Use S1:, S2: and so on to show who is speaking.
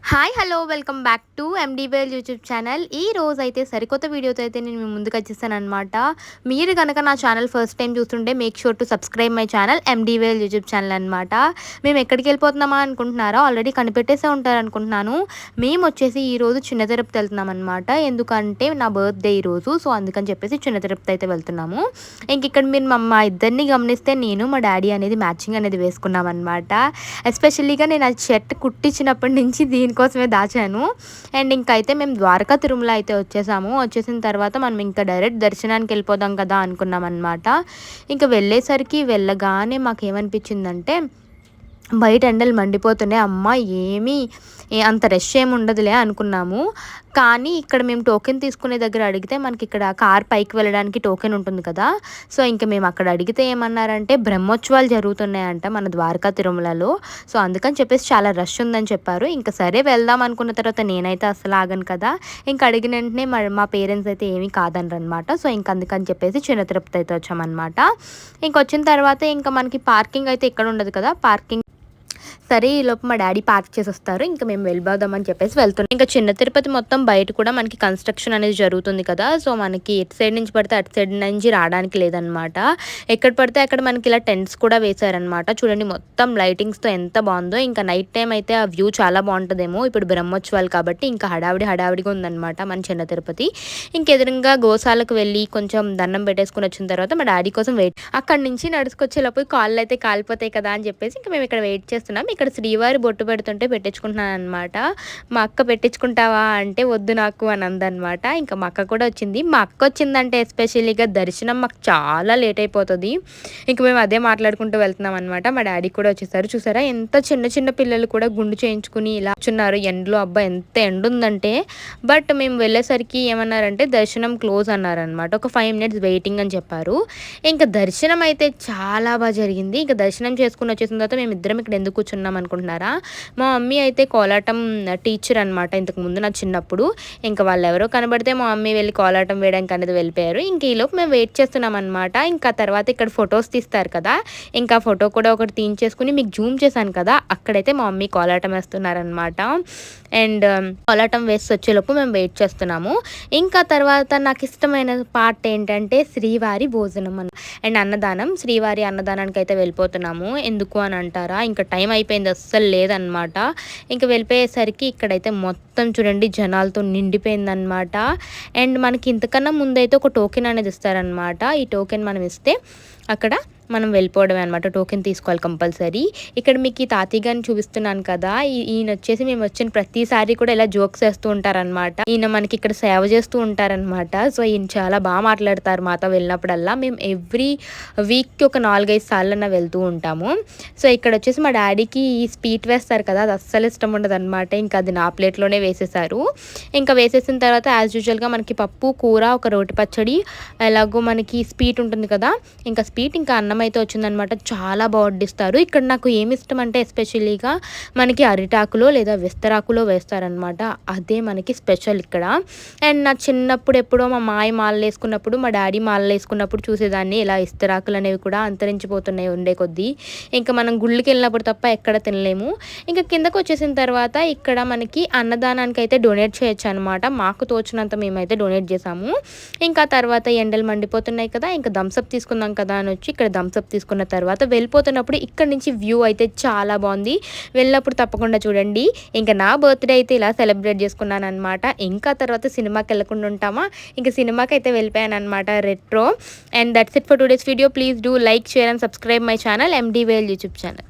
S1: Hi hello welcome back to ఎండీవేల్ YouTube channel. ఈ రోజు అయితే సరికొత్త వీడియోతో అయితే నేను మీ ముందుకు వచ్చేసాను అనమాట. మీరు కనుక నా ఛానల్ ఫస్ట్ టైం చూస్తుంటే make sure to subscribe my channel ఎండీవేల్ యూట్యూబ్ ఛానల్ అనమాట. మేము ఎక్కడికి వెళ్ళిపోతున్నామా అనుకుంటున్నారో ఆల్రెడీ కనిపెట్టేసే ఉంటారు అనుకుంటున్నాను. మేము వచ్చేసి ఈరోజు చిన్న తిరుపతి వెళ్తున్నాం అనమాట. ఎందుకంటే నా బర్త్డే ఈరోజు, సో అందుకని చెప్పేసి చిన్న తిరుపతి అయితే వెళ్తున్నాము. ఇంక ఇక్కడ మీరు మా ఇద్దరిని గమనిస్తే నేను మా డాడీ అనేది మ్యాచింగ్ అనేది వేసుకున్నాం అనమాట. ఎస్పెషల్లీగా నేను ఆ షర్ట్ కుట్టించినప్పటి నుంచి దీనికోసమే దాచాను. అండ్ ఇంకైతే మేము ద్వారకా తిరుమల అయితే వచ్చేసిన తర్వాత మనం ఇంకా డైరెక్ట్ దర్శనానికి వెళ్ళిపోదాం కదా అనుకున్నాం అనమాట. ఇంకా వెళ్ళగానే మాకు ఏమనిపించిందంటే బయట ఎండలు మండిపోతున్నాయి, అమ్మ అంత రష్ ఏమి ఉండదులే అనుకున్నాము. కానీ ఇక్కడ మేము టోకెన్ తీసుకునే దగ్గర అడిగితే మనకి ఇక్కడ కార్ పైకి వెళ్ళడానికి టోకెన్ ఉంటుంది కదా. సో ఇంకా మేము అక్కడ అడిగితే ఏమన్నారంటే బ్రహ్మోత్సవాలు జరుగుతున్నాయంట మన ద్వారకా తిరుమలలో. సో అందుకని చెప్పేసి చాలా రష్ ఉందని చెప్పారు. ఇంకా సరే వెళ్దాం అనుకున్న తర్వాత నేనైతే అసలు ఆగను కదా. ఇంకా అడిగిన వెంటనే మా పేరెంట్స్ అయితే ఏమీ కాదనరు అనమాట. సో ఇంకా అందుకని చెప్పేసి చిన్న తిరుపతి అయితే వచ్చామన్నమాట. ఇంకొచ్చిన తర్వాత ఇంకా మనకి పార్కింగ్ అయితే ఇక్కడ ఉండదు కదా. సరే ఈలోపు మా డాడీ పార్క్ చేసి వస్తారు, ఇంకా మేము వెళ్ళిపోదామని చెప్పేసి వెళ్తున్నాం. ఇంకా చిన్న తిరుపతి మొత్తం బయట కూడా మనకి కన్స్ట్రక్షన్ అనేది జరుగుతుంది కదా. సో మనకి ఎటు సైడ్ నుంచి పడితే అటు సైడ్ నుంచి రావడానికి లేదనమాట. ఎక్కడ పడితే అక్కడ మనకి ఇలా టెంట్స్ కూడా వేశారనమాట. చూడండి మొత్తం లైటింగ్స్తో ఎంత బాగుందో. ఇంకా నైట్ టైం అయితే ఆ వ్యూ చాలా బాగుంటుందేమో. ఇప్పుడు బ్రహ్మోత్సవాలు కాబట్టి ఇంకా హడావిడిగా ఉందనమాట మన చిన్న తిరుపతి. ఇంకెదురుగా గోశాలకు వెళ్ళి కొంచెం దండం పెట్టేసుకుని వచ్చిన తర్వాత మా డాడీ కోసం అక్కడి నుంచి నడుచుకొచ్చేలోపు కాళ్ళు అయితే కాలిపోతాయి కదా అని చెప్పేసి ఇంకా మేము ఇక్కడ వెయిట్ చేస్తున్నాం. ఇక్కడ శ్రీవారి బొట్టు పెడుతుంటే పెట్టించుకుంటున్నాను అనమాట. మా అక్క పెట్టించుకుంటావా అంటే వద్దు నాకు అని అందనమాట. ఇంకా మా అక్క కూడా వచ్చింది. మా అక్క వచ్చిందంటే ఎస్పెషల్లీగా దర్శనం మాకు చాలా లేట్ అయిపోతుంది. ఇంక మేము అదే మాట్లాడుకుంటూ వెళ్తున్నాం అనమాట. మా డాడీ కూడా వచ్చేసారు. చూసారా ఎంత చిన్న పిల్లలు కూడా గుండు చేయించుకుని ఇలా వచ్చున్నారు ఎండలో. అబ్బా ఎంత ఎండ ఉందంటే. బట్ మేము వెళ్ళేసరికి ఏమన్నారంటే దర్శనం క్లోజ్ అన్నారనమాట. ఒక 5 minutes వెయిటింగ్ అని చెప్పారు. ఇంకా దర్శనం అయితే చాలా బాగా జరిగింది. ఇంకా దర్శనం చేసుకుని వచ్చేసిన తర్వాత మేము ఇద్దరం ఇక్కడ ఎందుకు కూర్చున్నాం అనుకుంటున్నారా. మా మమ్మీ అయితే కోలాటం టీచర్ అనమాట ఇంతకుముందు నా చిన్నప్పుడు. ఇంకా వాళ్ళు ఎవరో కనబడితే మా మమ్మీ వెళ్ళి కోలాటం వేయడానికి అనేది వెళ్ళిపోయారు. ఇంక ఈలోపు మేము వెయిట్ చేస్తున్నాం అనమాట. ఇంకా తర్వాత ఇక్కడ ఫొటోస్ తీస్తారు కదా. ఇంకా ఫోటో కూడా ఒకటి తీయించేసుకుని మీకు జూమ్ చేశాను కదా, అక్కడైతే మా మమ్మీ కోలాటం వేస్తున్నారనమాట. అండ్ కోలాటం వేసి వచ్చేలోపు మేము వెయిట్ చేస్తున్నాము. ఇంకా తర్వాత నాకు ఇష్టమైన పార్ట్ ఏంటంటే శ్రీవారి భోజనం అండ్ అన్నదానం. శ్రీవారి అన్నదానానికి అయితే వెళ్ళిపోతున్నాము. ఎందుకు అని అంటారా, ఇంకా టైం అయిపోయింది, అస్సలు లేదనమాట. ఇంకా వెళ్ళిపోయేసరికి ఇక్కడైతే మొత్తం చూడండి జనాలతో నిండిపోయిందనమాట. అండ్ మనకి ఇంతకన్నా ముందైతే ఒక టోకెన్ అనేది ఇస్తారనమాట. ఈ టోకెన్ మనం ఇస్తే అక్కడ మనం వెళ్ళిపోవడమే అనమాట. టోకెన్ తీసుకోవాలి కంపల్సరీ. ఇక్కడ మీకు ఈ తాతయ్యగారిని చూపిస్తున్నాను కదా, ఈయన వచ్చేసి మేము వచ్చిన ప్రతిసారి కూడా ఇలా జోక్స్ వేస్తూ ఉంటారనమాట. ఈయన మనకి ఇక్కడ సేవ చేస్తూ ఉంటారనమాట. సో ఈయన చాలా బాగా మాట్లాడతారు మాతో వెళ్ళినప్పుడల్లా. మేము ఎవ్రీ వీక్కి ఒక 4-5 సార్లన్నా వెళ్తూ ఉంటాము. సో ఇక్కడ వచ్చేసి మా డాడీకి ఈ స్వీట్ వేస్తారు కదా, అది అస్సలు ఇష్టం ఉండదు అనమాట. ఇంకా అది నా ప్లేట్లోనే వేసేసారు. ఇంకా వేసేసిన తర్వాత యాజ్ యూజువల్గా మనకి పప్పు కూర, ఒక రోటి పచ్చడి, ఎలాగో మనకి స్వీట్ ఉంటుంది కదా, ఇంకా అన్నం అయితే వచ్చిందనమాట. చాలా బాగా వడ్డిస్తారు. ఇక్కడ నాకు ఏమి ఇష్టం అంటే ఎస్పెషల్లీగా మనకి అరిటాకులో లేదా విస్తరాకులో వేస్తారనమాట. అదే మనకి స్పెషల్ ఇక్కడ. అండ్ నా చిన్నప్పుడు ఎప్పుడో మా మాయ మాలలు వేసుకున్నప్పుడు, మా డాడీ మాలలు వేసుకున్నప్పుడు చూసేదాన్ని. ఇలా ఇస్తరాకులు అనేవి కూడా అంతరించిపోతున్నాయి ఉండే కొద్దీ. ఇంకా మనం గుళ్ళకి వెళ్ళినప్పుడు తప్ప ఎక్కడ తినలేము. ఇంకా కిందకు వచ్చేసిన తర్వాత ఇక్కడ మనకి అన్నదానానికి అయితే డొనేట్ చేయొచ్చు అనమాట. మాకు తోచినంత మేమైతే డొనేట్ చేసాము. ఇంకా తర్వాత ఎండలు మండిపోతున్నాయి కదా, ఇంకా థమ్స్అప్ తీసుకుందాం కదా అని వచ్చి ఇక్కడ థమ్స్అప్ తీసుకున్న తర్వాత వెళ్ళిపోతున్నప్పుడు ఇక్కడ నుంచి వ్యూ అయితే చాలా బాగుంది. వెళ్ళినప్పుడు తప్పకుండా చూడండి. ఇంకా నా బర్త్డే అయితే ఇలా సెలబ్రేట్ చేసుకున్నాను అనమాట. ఇంకా తర్వాత సినిమాకి వెళ్ళకుండా ఉంటామా, ఇంకా సినిమాకి అయితే వెళ్ళిపోయాను అనమాట, Retro. And that's it for today's video. Please do like, share and subscribe my channel ఎండీవేల్ యూట్యూబ్ ఛానల్.